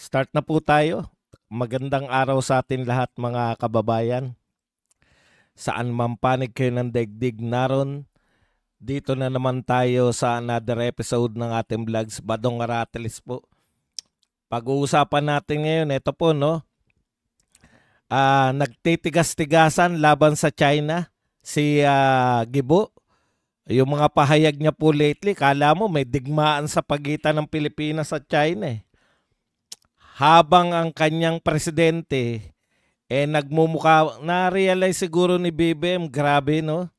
Start na po tayo. Magandang araw sa atin lahat mga kababayan. Saan man panig kayo ng daigdig naron, dito na naman tayo sa another episode ng ating vlogs, Badong Aratelis po. Pag-uusapan natin ngayon, ito po no, nagtitigas-tigasan laban sa China, si Gibo. Yung mga pahayag niya po lately, kala mo may digmaan sa pagitan ng Pilipinas at China eh. Habang ang kanyang presidente nagmumukha, na-realize siguro ni BBM, grabe no,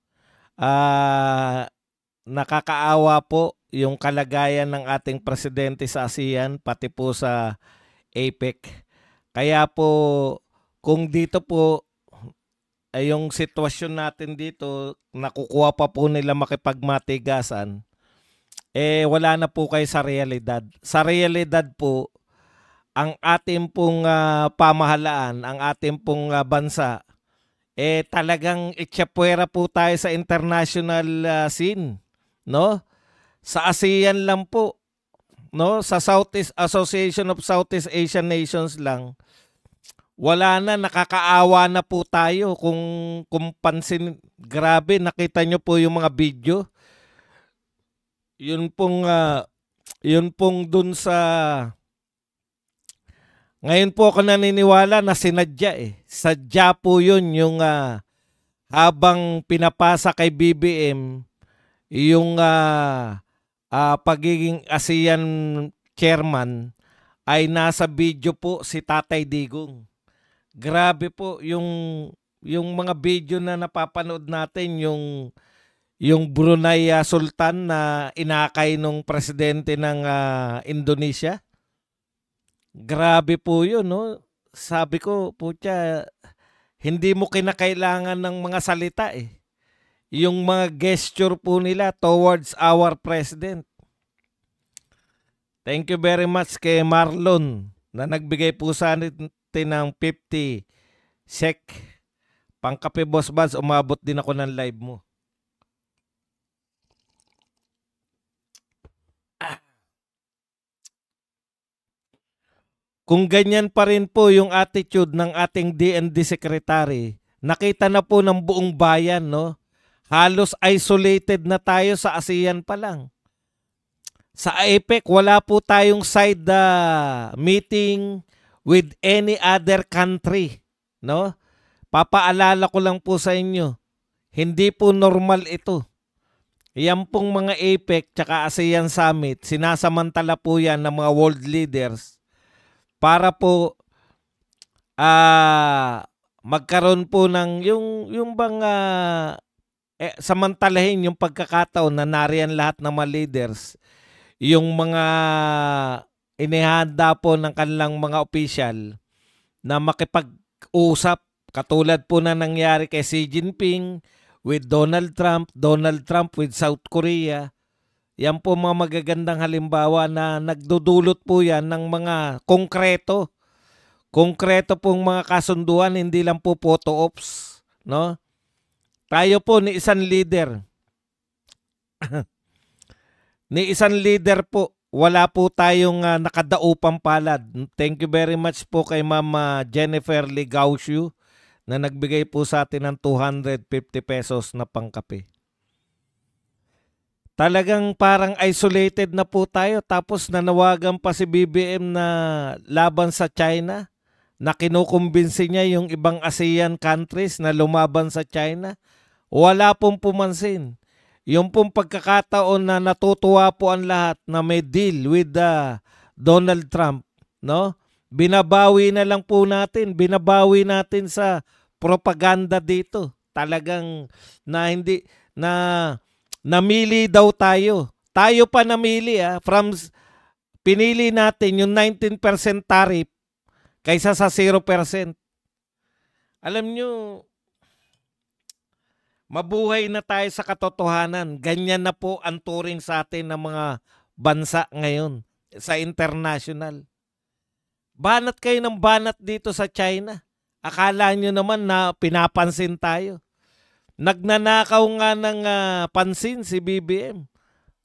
nakakaawa po yung kalagayan ng ating presidente sa ASEAN, pati po sa APEC. Kaya po, kung dito po, ay yung sitwasyon natin dito, nakukuha pa po nila makipagmatigasan, wala na po kayo sa realidad. Sa realidad po, ang ating pong pamahalaan, ang ating pong bansa, talagang itsyapwera po tayo sa international scene, no? Sa ASEAN lang po, no? Sa Southeast Association of Southeast Asian Nations lang, wala na, nakakaawa na po tayo kung pansin, grabe, nakita nyo po yung mga video. Yun pong dun sa, ngayon po ako naniniwala na sinadya eh. Sadya po yun yung habang pinapasa kay BBM yung pagiging ASEAN chairman ay nasa video po si Tatay Digong. Grabe po yung mga video na napapanood natin, yung Brunei Sultan na inakay nung presidente ng Indonesia. Grabe po yun, no? Sabi ko, putya, hindi mo kinakailangan ng mga salita eh. Yung mga gesture po nila towards our president. Thank you very much kay Marlon na nagbigay po sa atin ng 50 SEK. Pangkape Boss Buzz, umabot din ako ng live mo. Kung ganyan pa rin po yung attitude ng ating DND Secretary, nakita na po ng buong bayan, no? Halos isolated na tayo sa ASEAN pa lang. Sa APEC, wala po tayong side meeting with any other country, no? Papaalala ko lang po sa inyo, hindi po normal ito. Yan pong mga APEC tsaka ASEAN Summit, sinasamantala po yan ng mga world leaders para po magkaroon po ng yung bang samantalahin yung pagkakataon na nariyan lahat ng mga leaders, yung mga inihanda po ng kanilang mga opisyal na makipag-usap katulad po na nangyari kay Xi Jinping with Donald Trump with South Korea. Yan po mga magagandang halimbawa na nagdudulot po yan ng mga konkreto. Konkreto pong mga kasunduan, hindi lang po photo ops, no? Tayo po ni isang leader. Ni isang leader po, wala po tayong nakadaupang palad. Thank you very much po kay Mama Jennifer Ligausyu na nagbigay po sa atin ng 250 pesos na pangkape. Talagang parang isolated na po tayo, tapos nanawagan pa si BBM na laban sa China, na kinukumbinsi niya yung ibang ASEAN countries na lumaban sa China. Wala pong pumansin. Yung pong pagkakataon na natutuwa po ang lahat na may deal with Donald Trump, no? Binabawi na lang po natin, binabawi natin sa propaganda dito. Talagang na hindi na namili daw tayo. Tayo pa namili pinili natin yung 19% tariff kaysa sa 0%. Alam nyo, mabuhay na tayo sa katotohanan. Ganyan na po ang turing sa atin ng mga bansa ngayon sa international. Banat kayo ng banat dito sa China. Akala nyo naman na pinapansin tayo. Nagnanakaw nga ng pansin si BBM.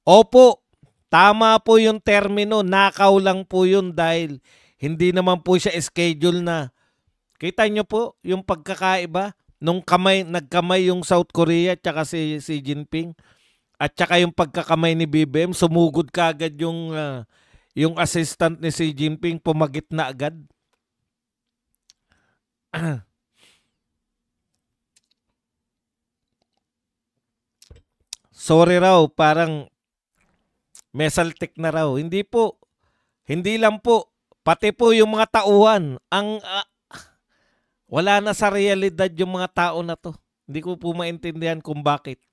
Opo, tama po yung termino, nakaw lang po yun dahil Hindi naman po siya schedule na. Kita nyo po yung pagkakaiba nung nagkamay yung South Korea at saka si Xi Jinping at saka yung pagkakamay ni BBM, sumugod kaagad yung assistant ni Xi Jinping, pumagit na agad. Sorry raw, parang mesaltik na raw. Hindi po. Hindi lang po. Pati po yung mga tauhan. Wala na sa realidad yung mga tao na to. Hindi ko po maintindihan kung bakit.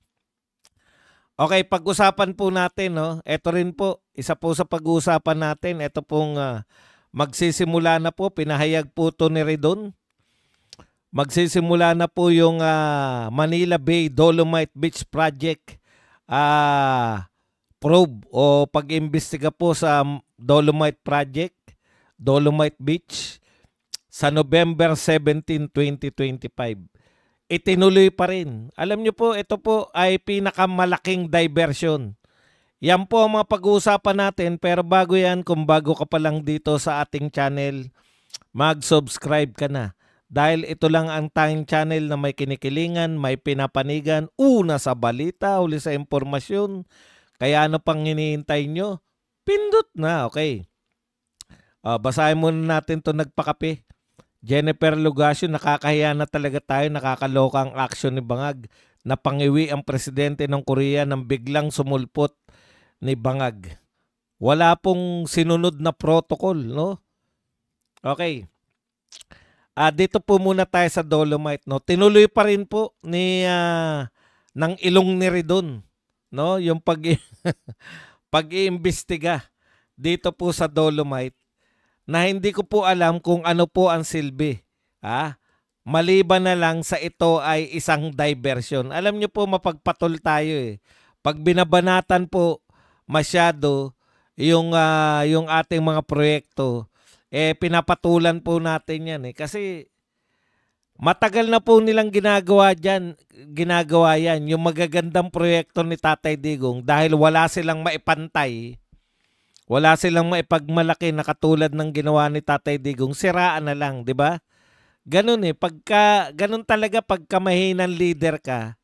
Okay, pag-usapan po natin, no? Ito rin po, isa po sa pag-uusapan natin. Ito pong magsisimula na po. Pinahayag po to ni Ridon. Magsisimula na po yung Manila Bay Dolomite Beach Project probe o pag-imbestiga po sa Dolomite Project, Dolomite Beach sa November 17, 2025. Itinuloy pa rin. Alam niyo po, ito po ay pinakamalaking diversion. Yan po ang mga pag-uusapan natin, pero bago yan, kung bago ka pa lang dito sa ating channel, mag-subscribe ka na. Dahil ito lang ang tanging channel na may kinikilingan, may pinapanigan, una sa balita, huli sa impormasyon. Kaya ano pang hinihintay nyo? Pindot na, okay. Basahin muna natin to nagpakape. Jennifer Lugasio, nakakahiya na talaga tayo, nakakaloka ang aksyon ni Bangag. Napangiwi ang presidente ng Korea nang biglang sumulpot ni Bangag. Wala pong sinunod na protocol, no? Okay. Dito po muna tayo sa Dolomite, no? Tinuloy pa rin po ng ilong ni Ridon, no? Yung pag-iimbestiga dito po sa Dolomite na hindi ko po alam kung ano po ang silbi. Maliban na lang sa ito ay isang diversion. Alam niyo po, mapagpatol tayo eh. Pag binabanatan po masyado yung ating mga proyekto, pinapatulan po natin yan eh. Kasi matagal na po nilang ginagawa yan, yung magagandang proyekto ni Tatay Digong, dahil wala silang maipantay, wala silang maipagmalaki na katulad ng ginawa ni Tatay Digong, siraan na lang, di ba? Ganun eh, ganun talaga pagka mahinang leader ka,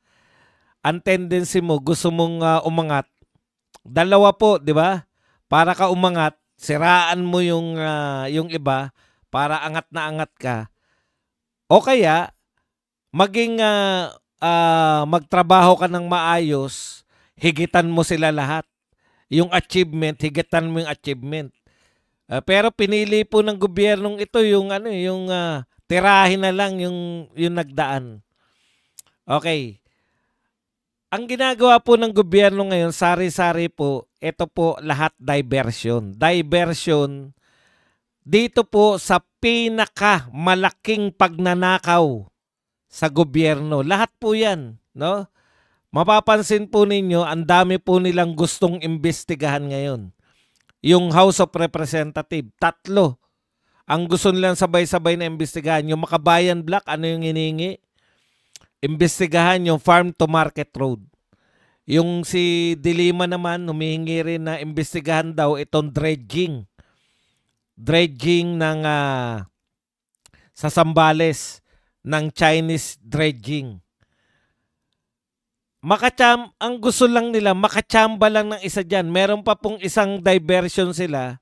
ang tendency mo, gusto mong umangat. Dalawa po, di ba? Para ka umangat, siraan mo yung iba para angat na angat ka. O kaya, magtrabaho ka ng maayos, higitan mo sila lahat. Yung achievement, higitan mo yung achievement. Pero pinili po ng gobyernong ito yung tirahin na lang yung nagdaan. Okay. Ang ginagawa po ng gobyerno ngayon, sari-sari po, ito po lahat diversion. Diversion dito po sa pinakamalaking pagnanakaw sa gobyerno. Lahat po yan, no? Mapapansin po ninyo, ang dami po nilang gustong imbestigahan ngayon. Yung House of Representatives, 3. Ang gusto nilang sabay-sabay na imbestigahan. Yung Makabayan Block, ano yung hinihingi? Imbestigahan yung Farm to Market Road. Yung si Dilima naman, humihingi rin na imbestigahan daw itong dredging. Dredging sa Zambales ng Chinese dredging. Ang gusto lang nila, makachamba lang ng isa dyan. Meron pa pong isang diversion sila.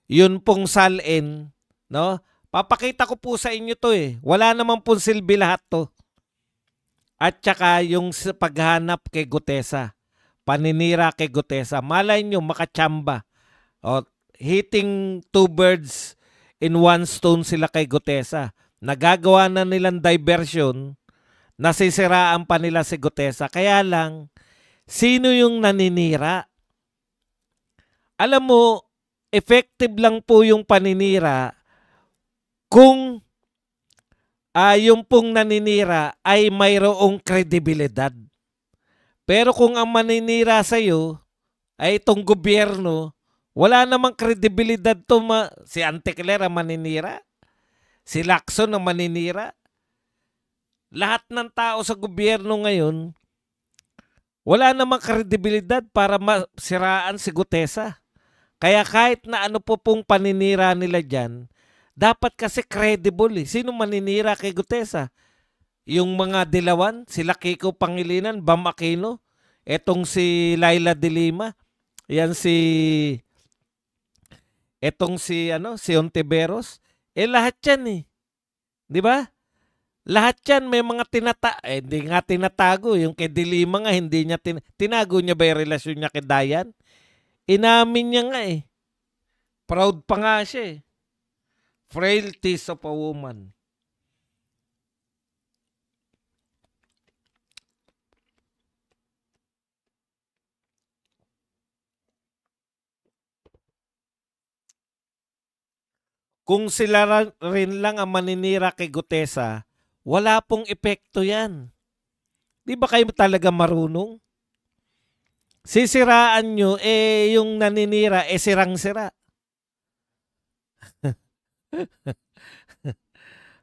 Yun pong salin, no? Papakita ko po sa inyo to eh. Wala naman pong silbi lahat to. At saka yung paghanap kay Gutesa. Paninira kay Gutesa. Malay nyo, makachamba. Hitting 2 birds in 1 stone sila kay Gutesa. Nagagawa na nilang diversion, nasisiraan pa nila si Gutesa. Kaya lang, sino yung naninira? Alam mo, effective lang po yung paninira kung yung pong naninira ay mayroong kredibilidad. Pero kung ang maninira sa'yo ay itong gobyerno, wala namang kredibilidad to. Si Anticler ang maninira, si Lacson ang maninira. Lahat ng tao sa gobyerno ngayon, wala namang kredibilidad para masiraan si Gutesa. Kaya kahit na ano po pong paninira nila dyan, Dapat kasi credible eh. Sino maninira kay Gutesa? Yung mga dilawan, sila Kiko Pangilinan, Bam Aquino, etong si Laila de Lima, yan si Ontiveros. Lahat yan eh. Di ba? Lahat yan may mga hindi nga tinatago. Yung kay de Lima nga, hindi niya tinago niya ba yung relasyon niya kay Dayan? Inamin niya nga eh. Proud pa nga siya eh. Frailties of a woman. Kung sila rin lang ang maninira kay Gutesa, wala pong epekto yan. Di ba kayo talaga marunong? Sisiraan nyo, yung naninira, sirang-sira.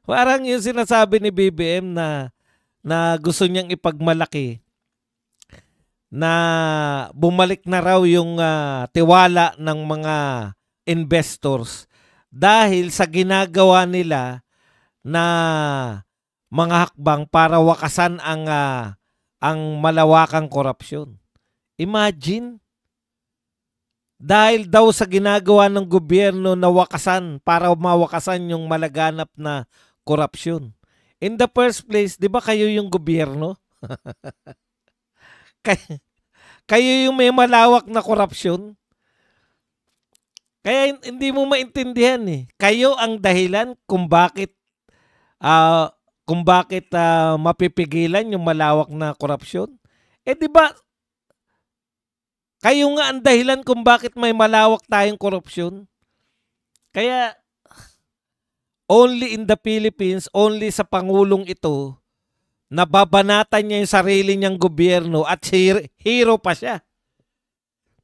Parang yung sinasabi ni BBM na gusto niyang ipagmalaki na bumalik na raw yung tiwala ng mga investors dahil sa ginagawa nila na mga hakbang para wakasan ang malawakang korupsyon. Imagine, dahil daw sa ginagawa ng gobyerno na wakasan para mawakasan yung malaganap na korupsyon. In the first place, di ba kayo yung gobyerno? Kayo yung may malawak na korupsyon. Kaya hindi mo maintindihan eh. Kayo ang dahilan kung bakit mapipigilan yung malawak na korupsyon. Di ba kayo nga ang dahilan kung bakit may malawak tayong korupsyon. Kaya only in the Philippines, only sa Pangulong ito, nababanatan niya yung sarili niyang gobyerno at hero pa siya.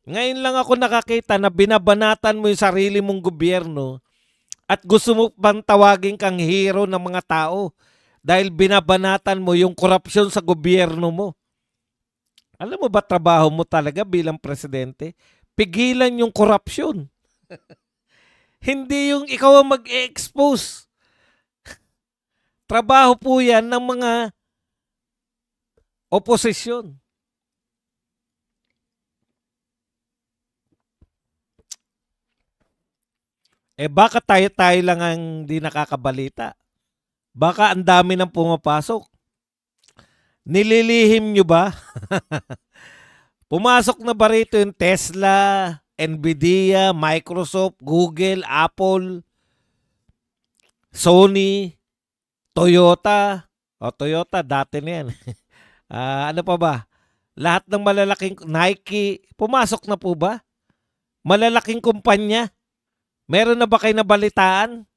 Ngayon lang ako nakakita na binabanatan mo yung sarili mong gobyerno at gusto mo pang tawagin kang hero ng mga tao dahil binabanatan mo yung korupsyon sa gobyerno mo. Alam mo ba trabaho mo talaga bilang presidente? Pigilan yung korupsyon. Hindi yung ikaw ang mag-expose. Trabaho po yan ng mga oposisyon. Baka tayo lang ang di nakakabalita. Baka ang dami nang pumapasok. Nililihim nyo ba? Pumasok na ba rito yung Tesla, Nvidia, Microsoft, Google, Apple, Sony, Toyota. Toyota, dati na yan. Ano pa ba? Lahat ng malalaking Nike, pumasok na po ba? Malalaking kumpanya. Meron na ba kayo nabalitaan?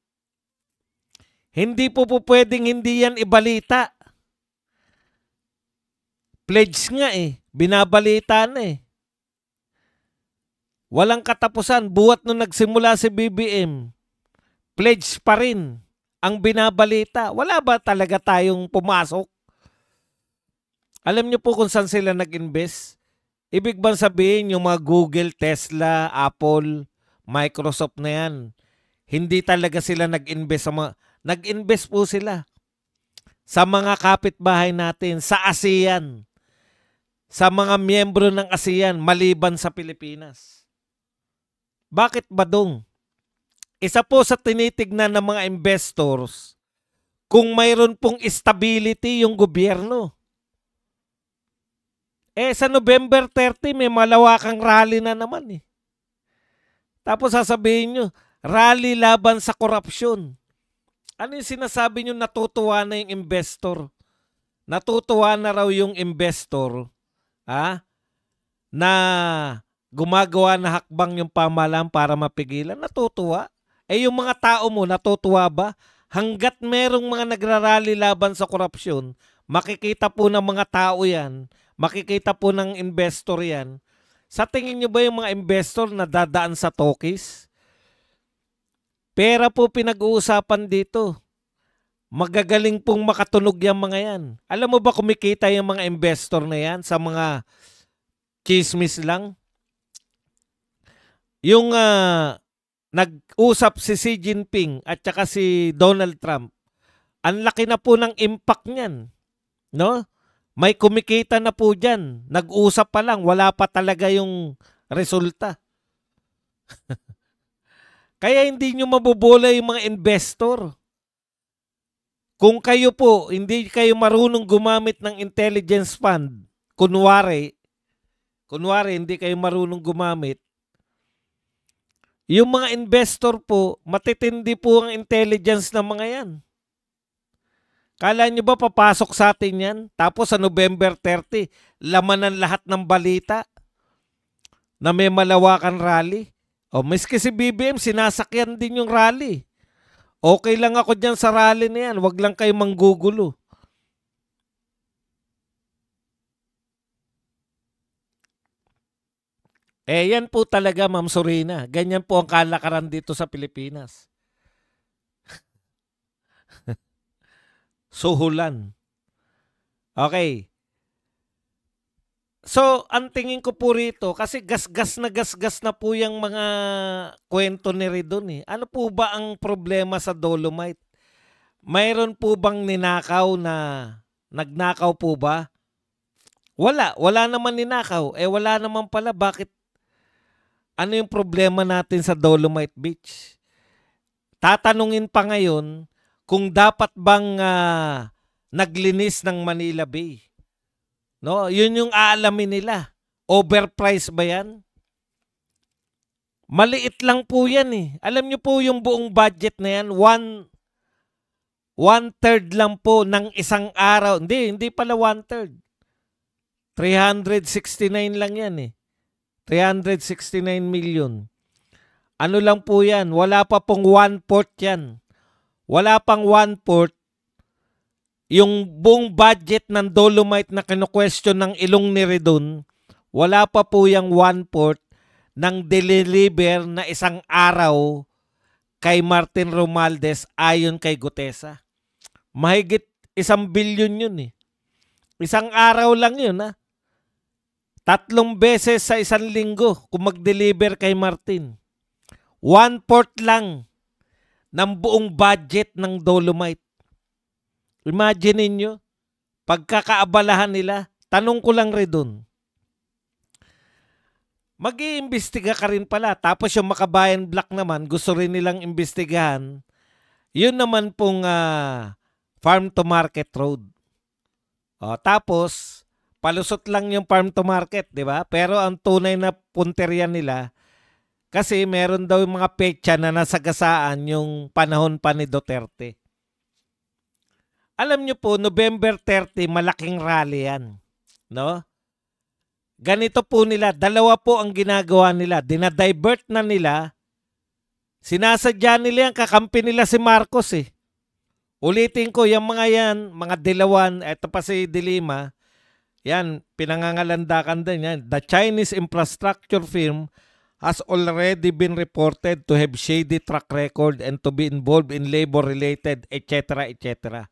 Hindi po pwedeng hindi yan ibalita. Pledge nga eh. Binabalita na eh. Walang katapusan. Buhat nung nagsimula si BBM. Pledge pa rin ang binabalita. Wala ba talaga tayong pumasok? Alam niyo po kung saan sila nag-invest? Ibig bang sabihin yung mga Google, Tesla, Apple, Microsoft na yan, hindi talaga sila nag-invest nag-invest po sila sa mga kapitbahay natin, sa ASEAN, sa mga miyembro ng ASEAN maliban sa Pilipinas. Bakit ba dong? Isa po sa tinitignan ng mga investors kung mayroon pong stability yung gobyerno. Sa November 30 may malawakang rally na naman eh. Tapos sasabihin nyo, rally laban sa korupsyon. Ano yung sinasabi nyo, natutuwa na yung investor? Natutuwa na raw yung investor na gumagawa na hakbang yung pamahalaan para mapigilan? Natutuwa? Yung mga tao mo, natutuwa ba? Hanggat merong mga nagrarally laban sa korupsyon, makikita po ng mga tao yan, makikita po ng investor yan. Sa tingin nyo ba yung mga investor na dadaan sa talkies? Pera po pinag-uusapan dito. Magagaling pong makatunog yung mga yan. Alam mo ba kumikita yung mga investor na yan sa mga chismis lang? Yung nag-usap si Xi Jinping at saka si Donald Trump, ang laki na po ng impact niyan, no? May kumikita na po diyan. Nag-usap pa lang, wala pa talaga yung resulta. Kaya hindi nyo mabobola yung mga investor. Kung kayo po, hindi kayo marunong gumamit ng intelligence fund, kunwari hindi kayo marunong gumamit, yung mga investor po, matitindi po ang intelligence ng mga yan. Kala nyo ba papasok sa atin yan? Tapos sa November 30, laman ng lahat ng balita na may malawakan rally. O miski si BBM, sinasakyan din yung rally. Okay lang ako dyan sa rally na yan. Huwag lang kayo manggugulo. Yan po talaga, Ma'am Sorina. Ganyan po ang kalakaran dito sa Pilipinas. Suhulan. Okay. So, ang tingin ko po rito, kasi gasgas na po yung mga kwento ni Ridon eh. Ano po ba ang problema sa Dolomite? Mayroon po bang ninakaw na, nagnakaw po ba? Wala naman ninakaw. Wala naman pala. Bakit? Ano yung problema natin sa Dolomite Beach? Tatanungin pa ngayon kung dapat bang naglinis ng Manila Bay. No, yun yung aalamin nila. Overpriced ba yan? Maliit lang po yan eh. Alam nyo po yung buong budget na yan, one-third lang po ng isang araw. Hindi pala one-third. 369 lang yan eh. 369 million. Ano lang po yan? Wala pa pong 1/4 yan. Wala pang 1/4 yung buong budget ng Dolomite na kino-question ng ilong ni Ridon, wala pa po yung 1/4 ng deliver na isang araw kay Martin Romualdez ayon kay Gutesa. Mahigit 1 billion yun eh. Isang araw lang yun ha. 3 beses sa isang linggo kung mag-deliver kay Martin. 1/4 lang ng buong budget ng Dolomite. Imagine niyo, pagkakaabalahan nila, tanong ko lang rin doon. Mag-iimbestiga ka rin pala. Tapos yung Makabayan Black naman, gusto rin nilang imbestigahan. Yun naman pong farm to market road. Tapos, palusot lang yung farm to market, di ba? Pero ang tunay na punteriya nila, kasi meron daw yung mga petsa na nasagasaan yung panahon pa ni Duterte. Alam nyo po, November 30, malaking rally yan. No? Ganito po nila, dalawa po ang ginagawa nila. Dinadivert na nila. Sinasadya nila yan, kakampi nila si Marcos eh. Ulitin ko, yung mga yan, mga Dilawan, eto pa si Dilima, yan, pinangangalandakan din yan. The Chinese infrastructure firm has already been reported to have shady track record and to be involved in labor-related, etc., etc.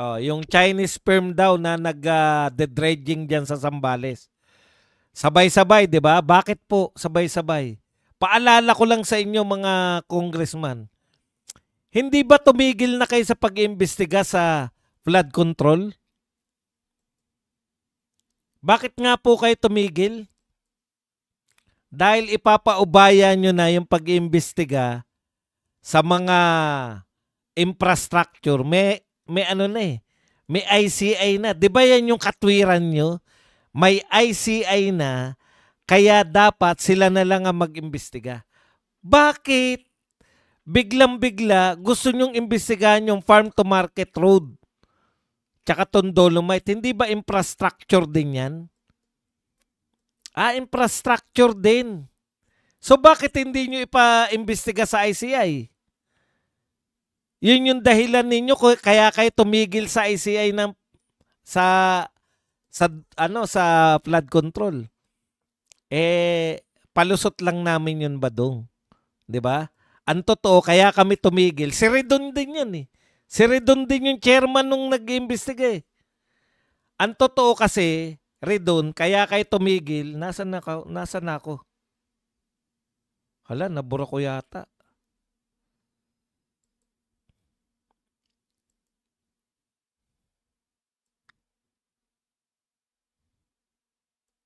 Yung Chinese firm daw na nag-dredging dyan sa Zambales. Sabay-sabay, di ba? Bakit po sabay-sabay? Paalala ko lang sa inyo mga congressman. Hindi ba tumigil na kayo sa pag-iimbestiga sa flood control? Bakit nga po kayo tumigil? Dahil ipapaubaya nyo na yung pag-iimbestiga sa mga infrastructure. May ano na eh. May ICI na. Di ba yan yung katwiran nyo? May ICI na, kaya dapat sila na lang ang mag-imbestiga. Bakit? Biglang-bigla, gusto nyong imbestigahan yung farm to market road. Tsaka tong Dolomite. Hindi ba infrastructure din yan? Infrastructure din. So bakit hindi nyo ipa-imbestiga sa ICI? Yun yung dahilan ninyo kaya kayo tumigil sa ICI ng sa flood control. Palusot lang namin yun, Badong. 'Di ba? Ang totoo kaya kami tumigil. Si Ridon din 'yan eh. Si Ridon din yung chairman nung nag-iimbestiga eh. Ang totoo kasi, Ridon, kaya kayo tumigil, nasa na ako? Hala, nabura ko yata.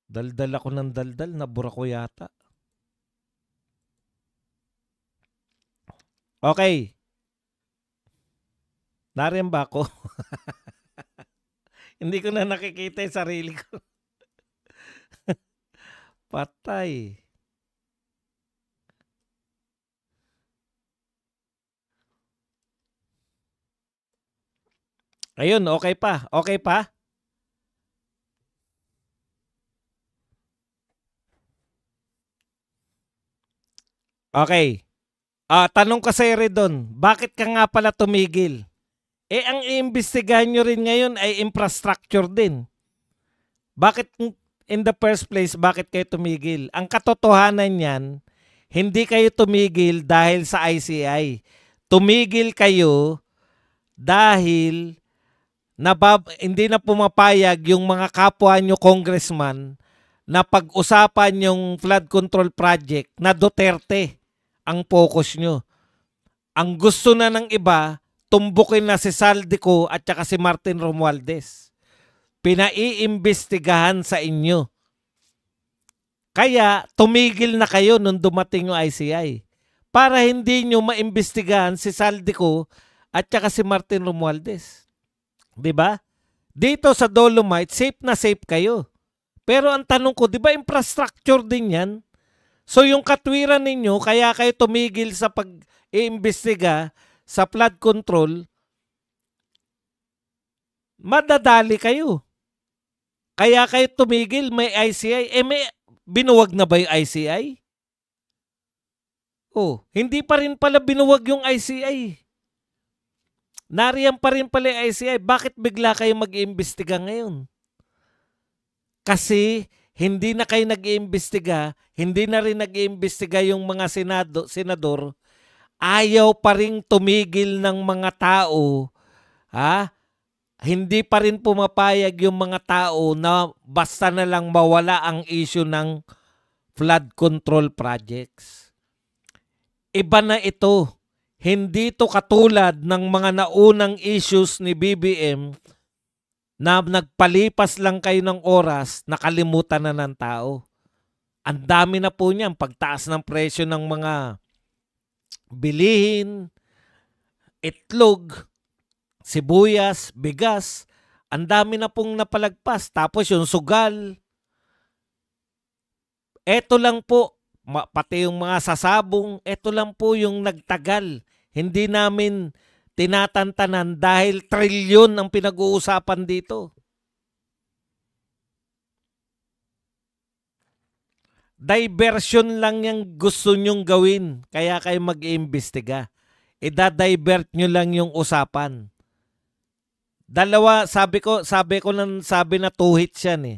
Daldal ako ng daldal, nabura ko yata. Okay. Nariyan ba ako? Hindi ko na nakikita yung sarili ko. Patay. Ayun, okay pa. Okay pa? Okay. Tanong ko sa Redon, bakit ka nga pala tumigil? Ang iimbestigahan nyo rin ngayon ay infrastructure din. Bakit in the first place, bakit kayo tumigil? Ang katotohanan niyan, hindi kayo tumigil dahil sa ICI. Tumigil kayo dahil hindi na pumapayag yung mga kapwa nyo congressman na pag-usapan yung flood control project na Duterte ang focus nyo. Ang gusto na ng iba, tumbukin na si Saldico at saka si Martin Romualdez. Pinaiimbestigahan sa inyo. Kaya tumigil na kayo nung dumating yung ICI para hindi nyo maimbestigahan si Saldico at saka si Martin Romualdez. Diba? Dito sa Dolomite, safe na safe kayo. Pero ang tanong ko, di ba infrastructure din yan? So yung katwiran ninyo, kaya kayo tumigil sa pag-iimbestiga sa flood control, madadali kayo. Kaya kayo tumigil, may ICI. May binuwag na ba yung ICI? Hindi pa rin pala binuwag yung ICI. Nariyan pa rin pala yung ICI. Bakit bigla kayo mag-iimbestiga ngayon? Kasi hindi na kayo nag-iimbestiga, hindi na rin nag-iimbestiga yung mga senador, ayaw pa rin tumigil ng mga tao, hindi pa rin pumapayag yung mga tao na basta na lang mawala ang issue ng flood control projects. Iba na ito. Hindi to katulad ng mga naunang issues ni BBM na nagpalipas lang kayo ng oras, nakalimutan na ng tao. Ang dami na po niyan, pagtaas ng presyo ng mga bilihin, itlog, sibuyas, bigas, ang dami na pong napalagpas. Tapos yung sugal. Eto lang po, pati yung mga sasabong, eto lang po yung nagtagal. Hindi namin tinatantanan dahil trilyon ang pinag-uusapan dito. Diversion lang yung gusto nyong gawin, kaya kayo mag-iimbestiga. Ida-divert nyo lang yung usapan. Dalawa, sabi na two hits yan eh.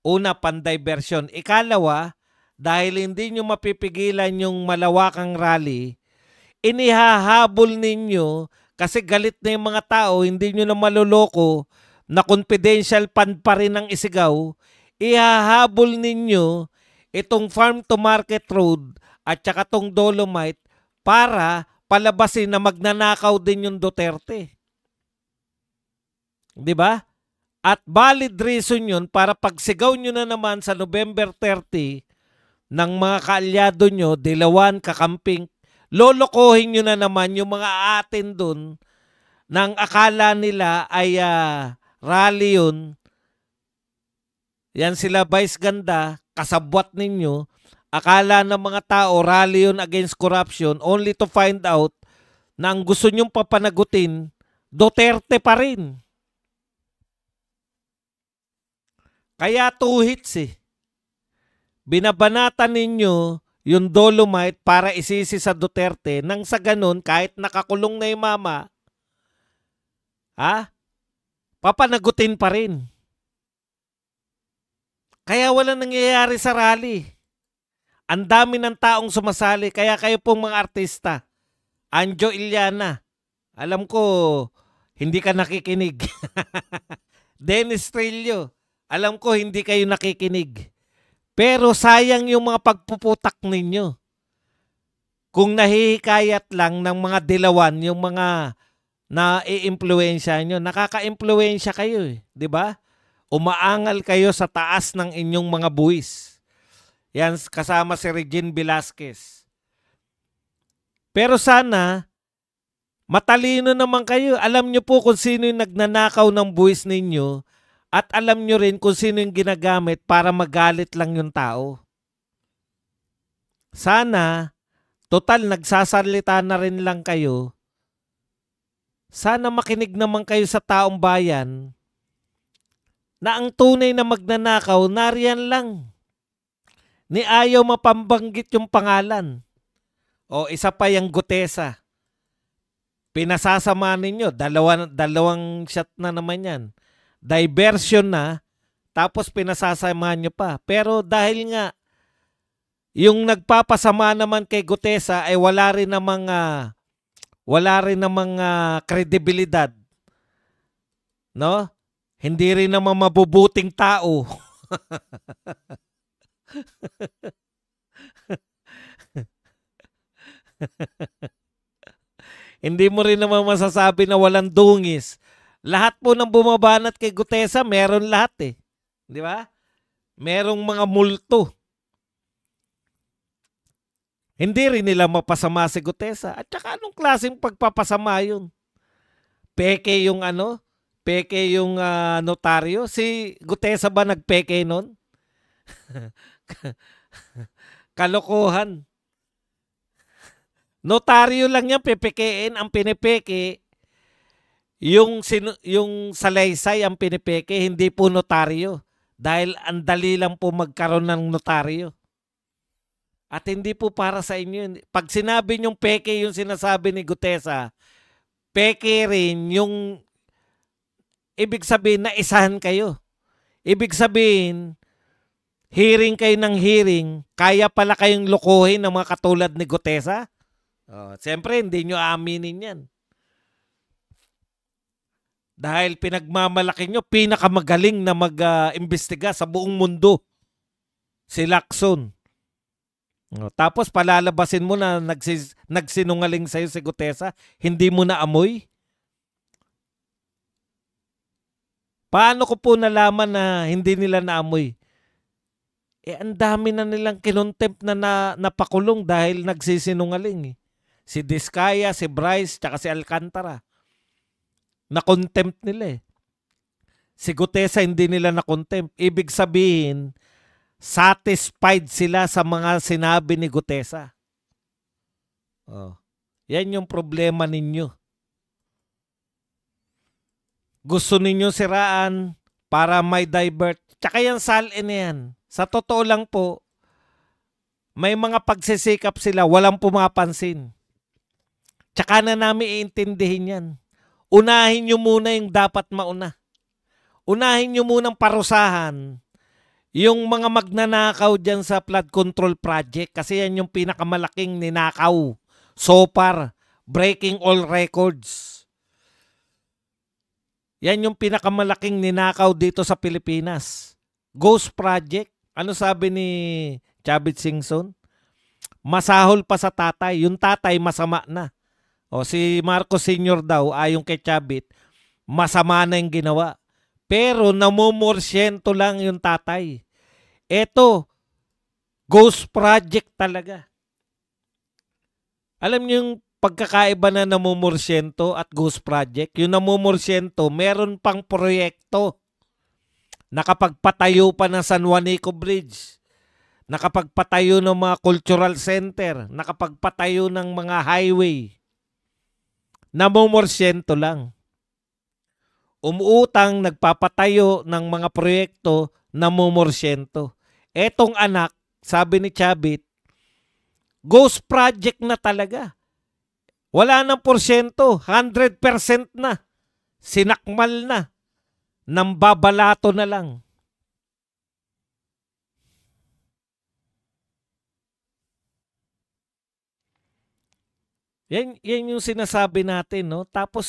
Una, pan-diversion. Ikalawa, dahil hindi nyo mapipigilan yung malawakang rally, inihahabol ninyo kasi galit na yung mga tao, hindi nyo na maluloko na confidential fund pa rin ang isigaw, ihahabol ninyo itong farm to market road at saka tong Dolomite para palabasin na magnanakaw din yung Duterte. Diba? At valid reason yun para pagsigaw nyo na naman sa November 30 ng mga kaalyado nyo, dilawan, kakamping, lolokohin nyo na naman yung mga atin dun nang akala nila ay rally yun. Yan sila Vice Ganda, kasabwat ninyo. Akala ng mga tao rally yun against corruption only to find out na ang gusto nyong papanagutin, Duterte pa rin. Kaya two hits eh. Binabanatan ninyo yung Dolomite para isisi sa Duterte nang sa ganun kahit nakakulong na yung mama, papanagutin pa rin. Kaya wala nangyayari sa rally. Ang dami ng taong sumasali, kaya kayo pong mga artista. Anjo Iliana, alam ko hindi ka nakikinig. Dennis Trillo, alam ko hindi kayo nakikinig. Pero sayang yung mga pagpuputak ninyo. kung nahihikayat lang ng mga dilawan, yung mga na-i-impluwensya nyo, nakaka-impluwensya kayo eh, di ba? Umaangal kayo sa taas ng inyong mga buwis. Yan, kasama si Regine Velasquez. Pero sana, matalino naman kayo. Alam nyo po kung sino yung nagnanakaw ng buwis ninyo at alam nyo rin kung sino yung ginagamit para magalit lang yung tao. Sana, total nagsasalita na rin lang kayo, sana makinig naman kayo sa taong bayan na ang tunay na magnanakaw, nariyan lang. Ni ayaw mapambanggit yung pangalan. O isa pa yung Gutesa. Pinasasama ninyo, dalawang shot na naman yan. Diversion na, tapos pinasasama nyo pa. Pero dahil nga, yung nagpapasama naman kay Gutesa ay wala rin namang kredibilidad. No? Hindi rin naman mabubuting tao. Hindi mo rin naman masasabi na walang dungis. Lahat po ng bumabanat kay Gutesa, meron lahat eh. Di ba? Merong mga multo. Hindi rin nila mapasama si Gutesa. At saka anong klaseng pagpapasama yun? Peke yung notaryo. Si Gutesa ba nagpeke nun? Kalokohan. Notaryo lang yan pepekein. Ang pinipeke, yung salaysay ang pinipeke, hindi po notaryo. Dahil ang dali lang po magkaroon ng notaryo. At hindi po para sa inyo. Pag sinabi nyong peke yung sinasabi ni Gutesa, peke rin yung ibig sabihin na isahan kayo. Ibig sabihin, hearing kayo ng hearing, kaya pala kayong lokohin ng mga katulad ni Gutesa? Siyempre, hindi nyo aaminin yan. Dahil pinagmamalaki nyo, pinakamagaling na mag-imbestiga sa buong mundo. Si Lacson. Tapos palalabasin mo na nagsinungaling sa'yo si Gutesa, hindi mo na amoy? Paano ko po nalaman na hindi nila naamoy? Ang dami na nilang kinontempt na napakulong dahil nagsisinungaling. Si Diskaya, si Bryce, tsaka si Alcantara. Na-contempt nila eh. Si Gutesa hindi nila na-contempt. Ibig sabihin, satisfied sila sa mga sinabi ni Gutesa. Yan yung problema ninyo. Gusto ninyo siraan para may divert. Tsaka yung salin na yan. Sa totoo lang po, may mga pagsisikap sila, walang pumapansin. Tsaka na namin iintindihin yan. Unahin nyo muna yung dapat mauna. Unahin nyo munang parusahan yung mga magnanakaw dyan sa flood control project kasi yan yung pinakamalaking ninakaw so far, breaking all records. Yan yung pinakamalaking ninakaw dito sa Pilipinas. Ghost Project. Ano sabi ni Chavit Singson? Masahol pa sa tatay. Yung tatay masama na. Si Marcos Sr. daw, ayon kay Chavit, masama na yung ginawa. Pero namumorsyento lang yung tatay. Eto, Ghost Project talaga. Alam niyo yung pagkakaiba na namumorsyento at Ghost Project? Yung namumorsyento, meron pang proyekto. Nakapagpatayo pa ng San Juanico Bridge. Nakapagpatayo ng mga cultural center. Nakapagpatayo ng mga highway. Namumorsyento lang. Umuutang, nagpapatayo ng mga proyekto, namumorsyento. Etong anak, sabi ni Chavit, Ghost Project na talaga. Wala nang porsyento, 100% na. Sinakmal na. Nambabalato na lang. Yan yung sinasabi natin, no? Tapos,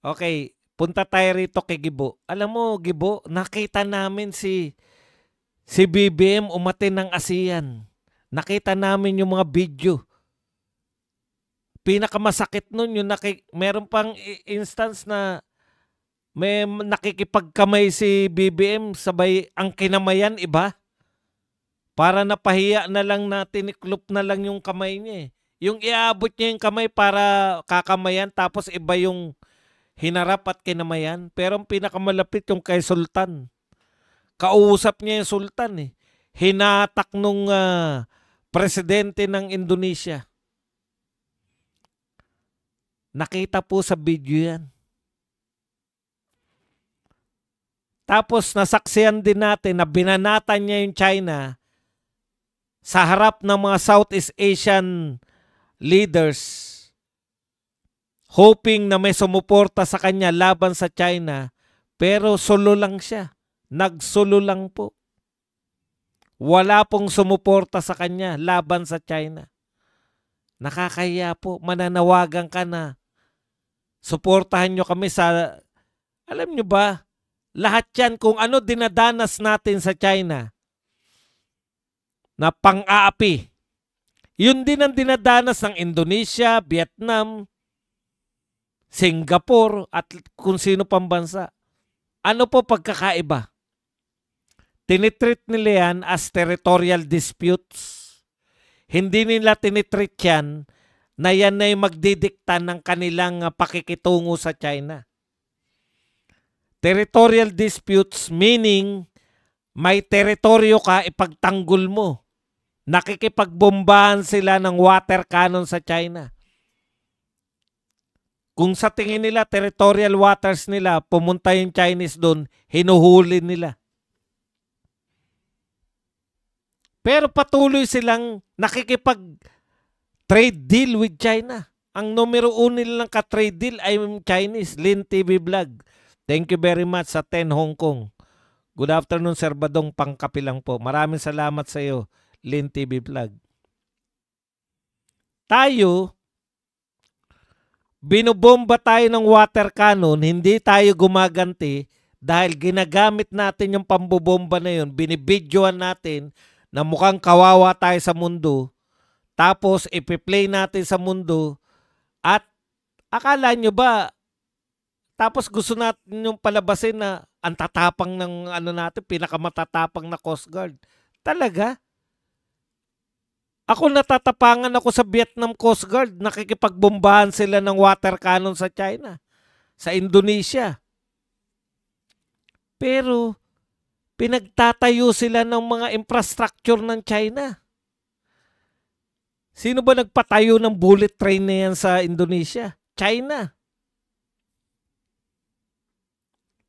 okay, punta tayo rito kay Gibo. Alam mo, Gibo, nakita namin si BBM umatin ng ASEAN. Nakita namin yung mga video. Pinakamasakit nun yung meron pang instance na may nakikipagkamay si BBM sabay ang kinamayan iba. Para napahiya na lang na tiniklop na lang yung kamay niya eh. Yung iaabot niya yung kamay para kakamayan tapos iba yung hinarap at kinamayan. Pero ang pinakamalapit yung kay Sultan. Kausap niya yung Sultan eh. Hinatak nung presidente ng Indonesia. Nakita po sa video yan. Tapos nasaksihan din natin na binanatan niya yung China sa harap ng mga Southeast Asian leaders, hoping na may sumuporta sa kanya laban sa China, pero solo lang siya. Nagsolo lang po. Wala pong sumuporta sa kanya laban sa China. Nakakahiya po. Mananawagan ka na. Suportahan nyo kami sa, alam nyo ba, lahat yan kung ano dinadanas natin sa China na pang-aapi. Yun din ang dinadanas ng Indonesia, Vietnam, Singapore at kung sino pang bansa. Ano po pagkakaiba? Tinitreat nila yan as territorial disputes. Hindi nila tinitreat yan na yan ay magdidikta ng kanilang pakikitungo sa China. Territorial disputes meaning may teritoryo ka, ipagtanggol mo. Nakikipagbombahan sila ng water cannon sa China. Kung sa tingin nila, territorial waters nila, pumunta yung Chinese doon, hinuhuli nila. Pero patuloy silang nakikipag-trade deal with China. Ang numero 1 nilang ka-trade deal ay Chinese, Lin TV Vlog. Thank you very much sa 10 Hong Kong. Good afternoon, Sir Badong, pangkapilang po. Maraming salamat sa iyo, Lin TV Vlog. Tayo, binubomba tayo ng water cannon, hindi tayo gumaganti dahil ginagamit natin yung pambobomba na yun, binibidyoan natin na mukhang kawawa tayo sa mundo, tapos ipi-play natin sa mundo at akala nyo ba, tapos gusto natin yung palabasin na ang tatapang ng ano natin, pinakamatatapang na Coast Guard. Talaga? Ako natatapangan ako sa Vietnam Coast Guard, nakikipagbombahan sila ng water cannon sa China, sa Indonesia. Pero pinagtatayo sila ng mga infrastructure ng China. Sino ba nagpatayo ng bullet train na yan sa Indonesia? China.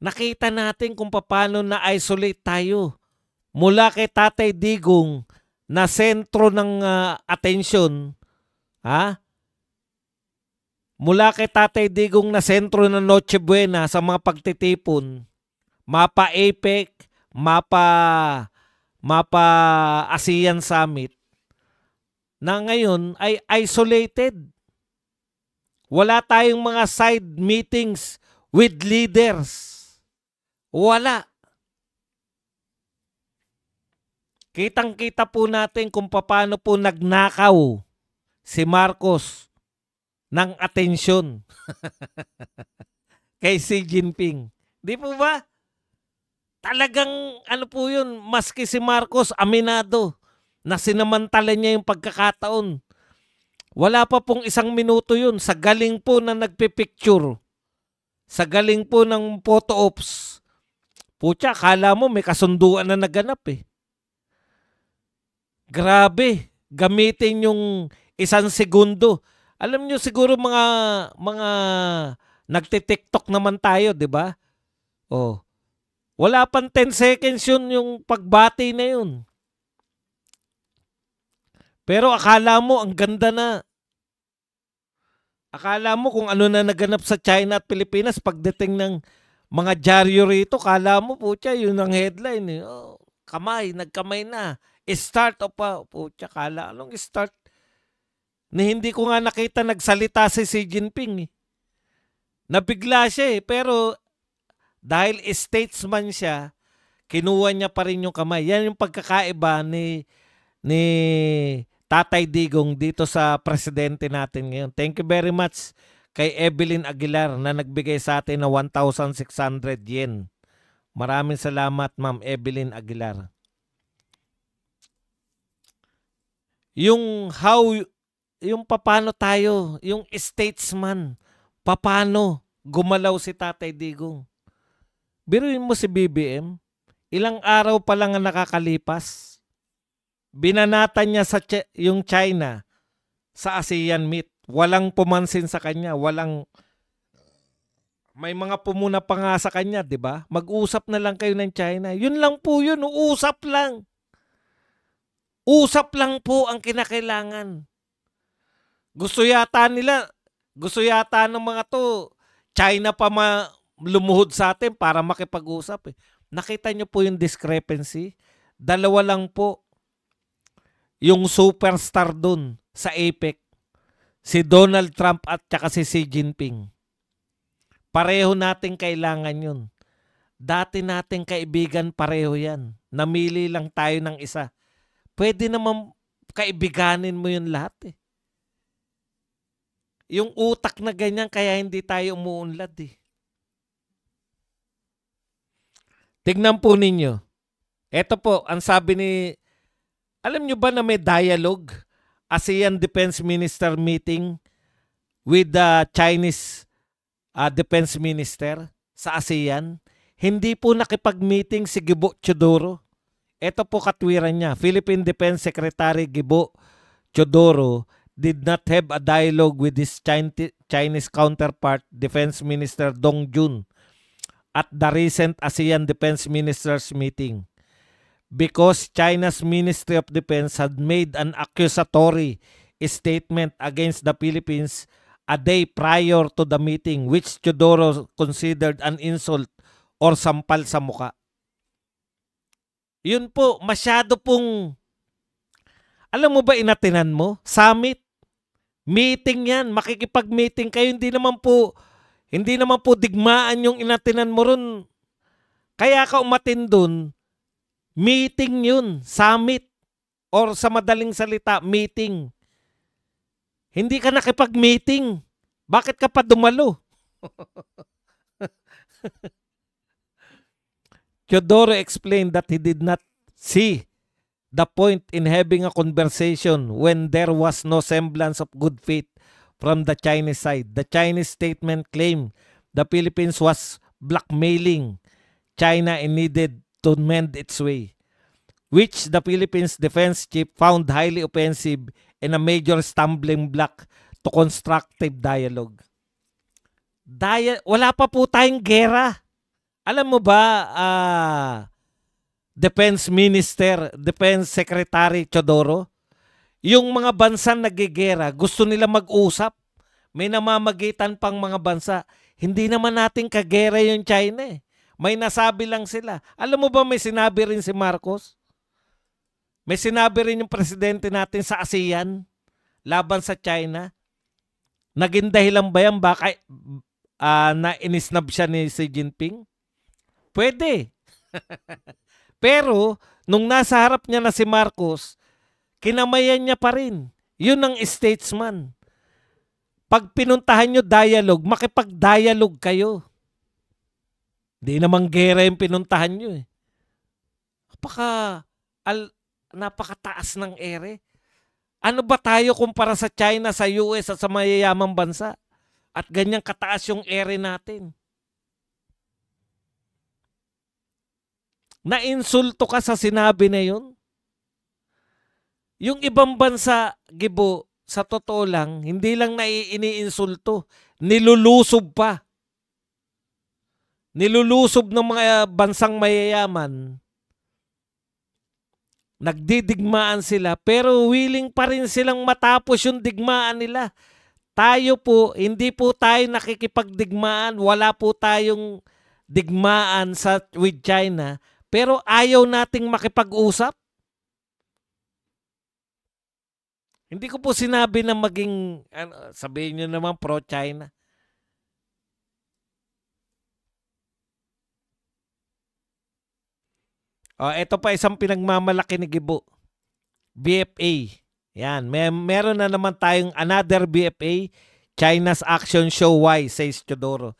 Nakita natin kung paano na-isolate tayo mula kay Tatay Digong na sentro ng atensyon, ha? Mula kay Tatay Digong na sentro ng Noche Buena sa mga pagtitipon, mapa APEC, mapa ASEAN Summit, na ngayon ay isolated. Wala tayong mga side meetings with leaders. Wala. Kitang-kita po natin kung paano po nagnakaw si Marcos ng atensyon kay Xi Jinping. Di po ba? Talagang ano po yun, maski si Marcos aminado na sinamantala niya yung pagkakataon. Wala pa pong 1 minuto yun. Sa galing po na nagpipicture, sa galing po ng photo ops, putya, kala mo may kasunduan na naganap eh. Grabe, gamitin yung 1 segundo. Alam nyo siguro mga nagti-TikTok naman tayo, 'di ba? Oh. Wala pang 10 seconds yun yung pagbati na yun. Pero akala mo ang ganda na. Akala mo kung ano na naganap sa China at Pilipinas pagdating ng mga dyaryo rito, kala mo putya, yun ang headline eh. Oh, kamay, nagkamay na. Start o pa, putya, kala anong start? Na hindi ko nga nakita nagsalita si Xi Jinping eh. Nabigla siya eh, pero dahil statesman siya, kinuha niya pa rin yung kamay. Yan yung pagkakaiba ni Tatay Digong dito sa presidente natin ngayon. Thank you very much kay Evelyn Aguilar na nagbigay sa atin ng 1,600 yen. Maraming salamat, Ma'am Evelyn Aguilar. Yung paano tayo, yung statesman, paano gumalaw si Tatay Digong. Biruin mo si BBM, ilang araw pa lang ang nakakalipas, binanatan niya yung China sa ASEAN meet. Walang pumansin sa kanya, may mga pumuna pa nga sa kanya, di ba? Mag-usap na lang kayo ng China. Yun lang po yun, usap lang. Usap lang po ang kinakailangan. Gusto yata ng mga to, China pa lumuhod sa atin para makipag-usap. Nakita niyo po yung discrepancy? Dalawa lang po yung superstar dun sa APEC. Si Donald Trump at saka si Xi Jinping. Pareho nating kailangan yun. Dati nating kaibigan, pareho yan. Namili lang tayo ng isa. Pwede naman kaibiganin mo yun lahat eh. Yung utak na ganyan kaya hindi tayo umuunlad eh. Tignan po ninyo. Ito po, ang sabi alam nyo ba na may dialogue? ASEAN Defense Minister meeting with the Chinese Defense Minister sa ASEAN. Hindi po nakipag-meeting si Gibo Teodoro. Ito po katwiran niya. Philippine Defense Secretary Gibo Teodoro did not have a dialogue with his Chinese counterpart, Defense Minister Dong Jun, at the recent ASEAN Defense Ministers meeting, because China's Ministry of Defense had made an accusatory statement against the Philippines a day prior to the meeting, which Teodoro considered an insult or sampal sa muka. Yun po, masyado pong, alam mo ba inatinan mo? Summit. Meeting yan. Makikipag-meeting kayo. Hindi naman po digmaan yung inatinan mo ron. Kaya ka umatin dun, meeting yun. Summit. Or sa madaling salita, meeting. Hindi ka nakipag-meeting. Bakit ka pa dumalo? Teodoro explained that he did not see the point in having a conversation when there was no semblance of good faith from the Chinese side. The Chinese statement claimed the Philippines was blackmailing China and needed to mend its way, which the Philippines defense chief found highly offensive and a major stumbling block to constructive dialogue. Wala pa po tayong gera. Alam mo ba, Defense Secretary Teodoro, yung mga bansa nagigera, gusto nila mag-usap. May namamagitan pang mga bansa. Hindi naman natin kagera yung China eh. May nasabi lang sila. Alam mo ba may sinabi rin si Marcos? May sinabi rin yung presidente natin sa ASEAN laban sa China. Naging dahilan ba yan? Baka na inisnab siya ni Xi Jinping? Pwede. Pero, nung nasa harap niya na si Marcos, kinamayan niya pa rin. Yun ang statesman. Pag pinuntahan nyo dialogue, makipag-dialogue kayo. Di naman gera yung pinuntahan nyo eh. Napakataas ng ere. Ano ba tayo kumpara sa China, sa US at sa mayayamang bansa? At ganyang kataas yung ere natin. Nainsulto ka sa sinabi na yun? Yung ibang bansa, Gibo, sa totoo lang, hindi lang iniinsulto, nilulusob pa. Nilulusob ng mga bansang mayayaman. Nagdidigmaan sila, pero willing pa rin silang matapos yung digmaan nila. Tayo po, hindi po tayo nakikipagdigmaan, wala po tayong digmaan with China, pero ayaw nating makipag-usap. Hindi ko po sinabi na maging, sabihin nyo naman pro-China. Ito pa isang pinagmamalaki ni Gibo. BFA. Yan, meron na naman tayong another BFA, China's Action Show Why, says Teodoro.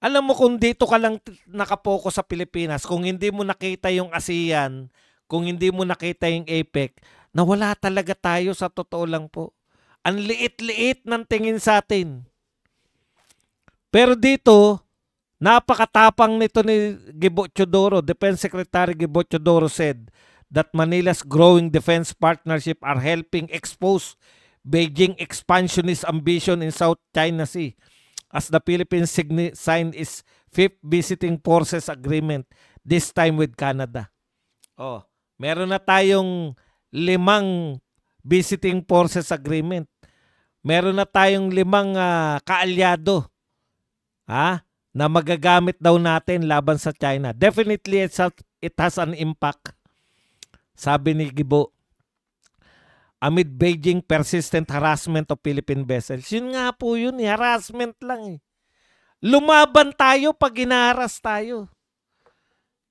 Alam mo, kung dito ka lang nakapokus sa Pilipinas, kung hindi mo nakita yung ASEAN, kung hindi mo nakita yung APEC, nawala talaga tayo, sa totoo lang po. Ang liit-liit ng tingin sa atin. Pero dito, napakatapang nito ni Gibo Teodoro. Defense Secretary Gibo Teodoro said that Manila's growing defense partnership are helping expose Beijing expansionist ambition in South China Sea as the Philippines signed its 5th Visiting Forces Agreement, this time with Canada. Oh, meron na tayong 5 Visiting Forces Agreement. Meron na tayong 5 kaalyado na magagamit daw natin laban sa China. Definitely it has an impact, sabi ni Gibo. Amid Beijing persistent harassment of Philippine vessels. Yun nga po yun, harassment lang. Lumaban tayo pag ginaharas tayo.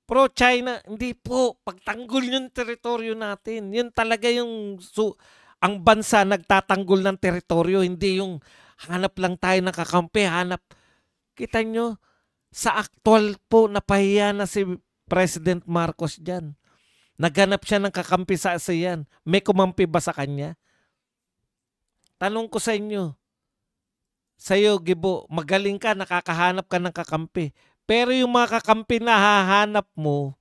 Pro-China, hindi po. Pagtanggol yung teritoryo natin. Yun talaga yung ang bansa nagtatanggol ng teritoryo. Hindi yung hanap lang tayo ng kakampi. Hanap. Kita nyo, sa aktual po, napahiya na si President Marcos dyan. Naghanap siya ng kakampi sa ASEAN. May kumampi ba sa kanya? Tanong ko sa inyo. Sa'yo, Gibo, magaling ka, nakakahanap ka ng kakampi. Pero yung mga kakampi na hahanap mo,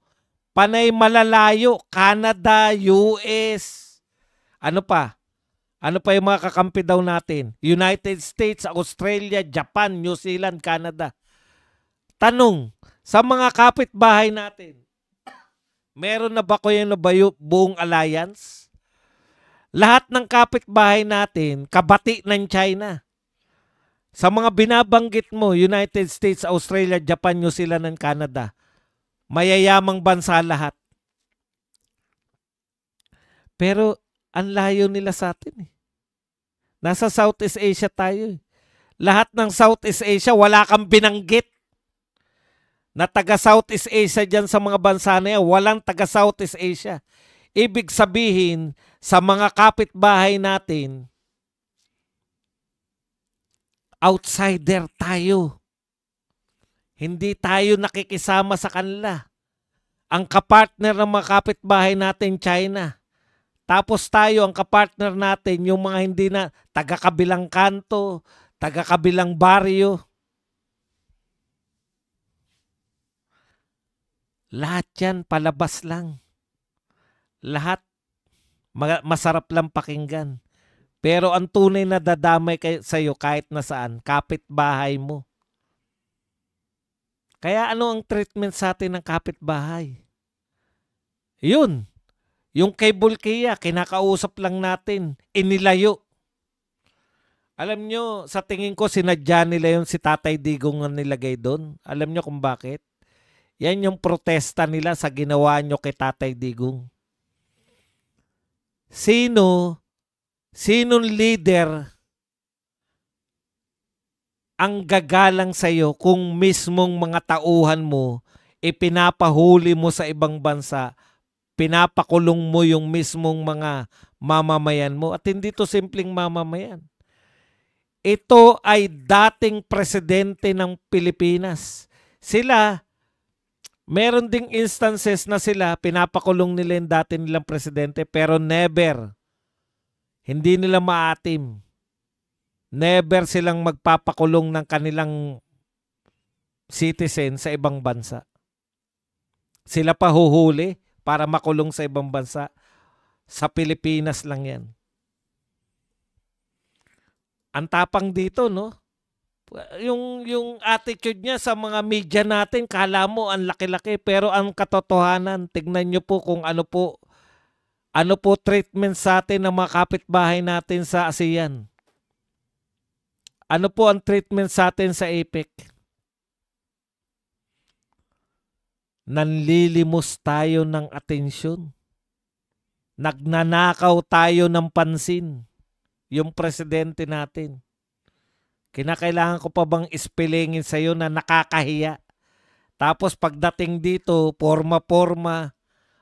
panay malalayo, Canada, US. Ano pa? Ano pa yung mga kakampi daw natin? United States, Australia, Japan, New Zealand, Canada. Tanong, sa mga kapitbahay natin, meron na ba kayo na buong alliance? Lahat ng kapitbahay natin, kabati ng China. Sa mga binabanggit mo, United States, Australia, Japan, New Zealand, and Canada, mayayamang bansa lahat. Pero ang layo nila sa atin. Nasa Southeast Asia tayo. Lahat ng Southeast Asia, wala kang binanggit na taga Southeast Asia dyan sa mga bansa na yan. Walang taga Southeast Asia. Ibig sabihin, sa mga kapitbahay natin, outsider tayo. Hindi tayo nakikisama sa kanila. Ang kapartner ng mga kapitbahay natin, China. Tapos tayo, ang kapartner natin, yung mga hindi na taga-kabilang kanto, taga-kabilang baryo. Lahat yan, palabas lang. Lahat, masarap lang pakinggan. Pero ang tunay na dadamay sa'yo kahit nasaan, kapitbahay mo. Kaya ano ang treatment sa atin ng kapitbahay? Yun. Yung kay Bulkia, kinakausap lang natin, inilayo. Alam nyo, sa tingin ko, sinadya nila yung si Tatay Digong ang nilagay doon. Alam nyo kung bakit? Yan yung protesta nila sa ginawa nyo kay Tatay Digong. Sinong leader ang gagalang sa'yo kung mismong mga tauhan mo ipinapahuli mo sa ibang bansa, pinapakulong mo yung mismong mga mamamayan mo, at hindi to simpleng mamamayan. Ito ay dating presidente ng Pilipinas. Sila, meron ding instances na sila, pinapakulong nila yung dati nilang presidente, pero never, hindi nila maatim. Never silang magpapakulong ng kanilang citizen sa ibang bansa. Sila pa huhuli para makulong sa ibang bansa. Sa Pilipinas lang yan. Ang tapang dito, no? Yung attitude niya sa mga media natin, kala mo ang laki-laki, pero ang katotohanan, tignan nyo po kung ano po treatment sa atin ng mga kapitbahay natin sa ASEAN. Ano po ang treatment sa atin sa APEC? Nanlilimos tayo ng atensyon. Nagnanakaw tayo ng pansin. Yung presidente natin. Kinakailangan ko pa bang ispilingin sa'yo na nakakahiya? Tapos pagdating dito, porma-porma,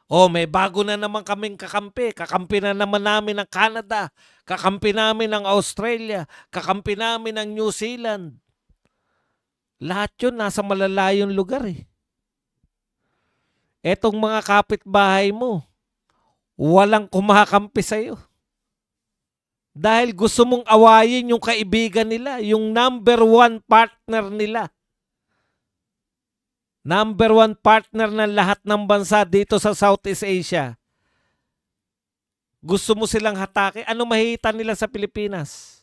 Oh, may bago na naman kaming kakampi. Kakampi na naman namin ng Canada. Kakampi namin ng Australia. Kakampi namin ng New Zealand. Lahat yun nasa malalayong lugar eh. Etong mga kapitbahay mo, walang kumakampi sa'yo. Dahil gusto mong awayin yung kaibigan nila, yung number one partner nila. Number one partner ng lahat ng bansa dito sa Southeast Asia. Gusto mo silang hatake? Ano mahihita nila sa Pilipinas?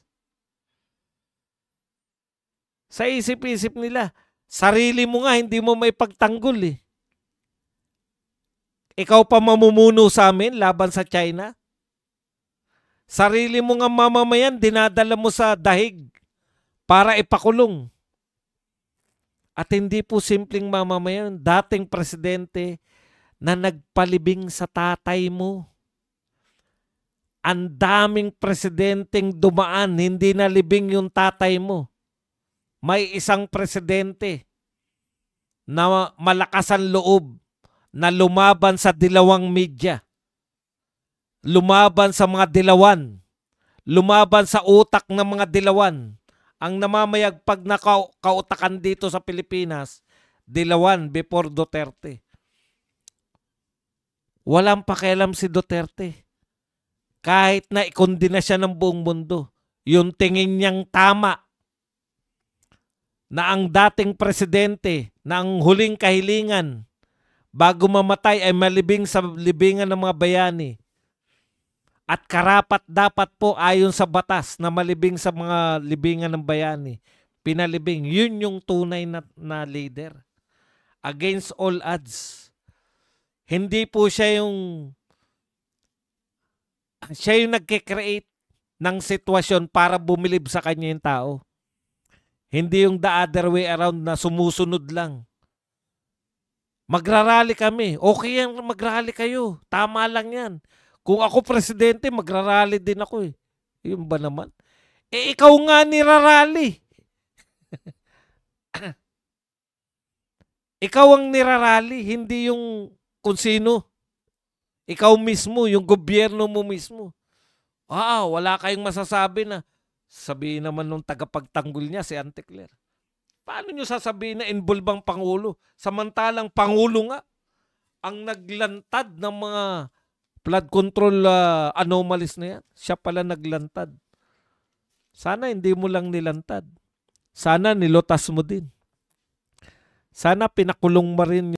Sa isip-isip nila, sarili mo nga hindi mo may pagtanggol eh. Ikaw pa mamumuno sa amin laban sa China? Sarili mo nga mamamayan, dinadala mo sa dahig para ipakulong. At hindi po simpleng mamamayan, dating presidente na nagpalibing sa tatay mo. Ang daming presidenteng dumaan, hindi nalibing yung tatay mo. May isang presidente na malakas ang loob na lumaban sa dilawang media. Lumaban sa mga dilawan. Lumaban sa utak ng mga dilawan. Ang namamayagpag na kautakan dito sa Pilipinas, dilawan before Duterte. Walang pakialam si Duterte. Kahit na ikondina siya ng buong mundo, yung tingin niyang tama na ang dating presidente na ang huling kahilingan bago mamatay ay malibing sa libingan ng mga bayani. At karapat dapat po ayon sa batas na malibing sa mga libingan ng bayani. Pinalibing. Yun yung tunay na leader. Against all odds. Hindi po siya yung nagkikreate ng sitwasyon para bumilib sa kanya yung tao. Hindi yung the other way around na sumusunod lang. Magrarally kami. Okay yan, magrally kayo. Tama lang yan. Kung ako presidente, magrarally din ako eh. Yun ba naman? Eh, ikaw nga nirarally. Ikaw ang nirarally, hindi yung kung sino. Ikaw mismo, yung gobyerno mo mismo. Wala kayong masasabi na. Sabihin naman nung tagapagtanggol niya, si Auntie Claire. Paano nyo sasabihin na involve ang Pangulo? Samantalang Pangulo nga ang naglantad ng mga flood control anomalies na yan. Siya pala naglantad. Sana hindi mo lang nilantad. Sana nilotas mo din. Sana pinakulong mo rin